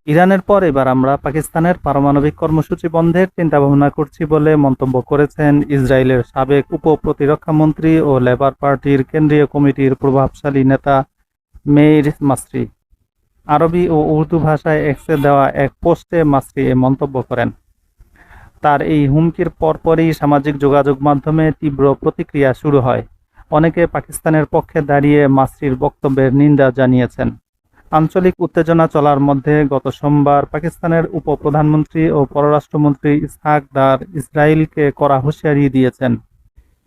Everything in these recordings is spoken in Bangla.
ইরানের পর এবার আমরা পাকিস্তানের পারমাণবিক কর্মসূচি বন্ধের চিন্তাভাবনা করছি বলে মন্তব্য করেছেন ইসরায়েলের সাবেক উপ-প্রতিরক্ষামন্ত্রী ও লেবার পার্টির কেন্দ্রীয় কমিটির প্রভাবশালী নেতা মেইর মাসরি। আরবি ও উর্দু ভাষায় এক্সে দেওয়া এক পোস্টে মাসরি এ মন্তব্য করেন। তার এই হুমকির পরপরই সামাজিক যোগাযোগ মাধ্যমে তীব্র প্রতিক্রিয়া শুরু হয়। অনেকে পাকিস্তানের পক্ষে দাঁড়িয়ে মাসরির বক্তব্যের নিন্দা জানিয়েছেন। আঞ্চলিক উত্তেজনা চলার মধ্যে গত সোমবার পাকিস্তানের উপ-প্রধানমন্ত্রী ও পররাষ্ট্রমন্ত্রী ইসহাক দার ইসরায়েলকে কড়া হুঁশিয়ারি দিয়েছেন।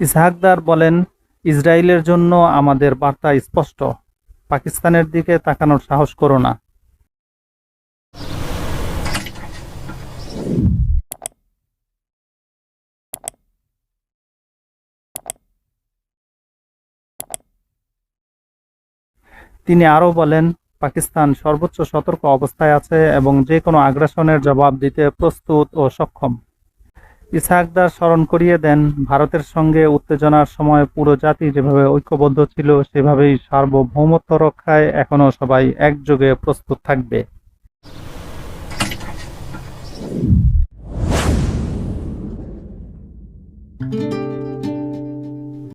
ইসহাক দার বলেন, ইসরায়েলের জন্য আমাদের বার্তা স্পষ্ট, পাকিস্তানের দিকে তাকানোর সাহস করো না। তিনি আরও বলেন, পাকিস্তান সর্বোচ্চ সতর্ক অবস্থায় আছে এবং যে কোনো আগ্রাসনের জবাব দিতে প্রস্তুত ও সক্ষম। ইসহাক দার স্মরণ করিয়ে দেন, ভারতের সঙ্গে উত্তেজনার সময় পুরো জাতি যেভাবে ঐক্যবদ্ধ ছিল সেভাবেই সার্বভৌমত্ব রক্ষায় এখনও সবাই একযোগে প্রস্তুত থাকবে।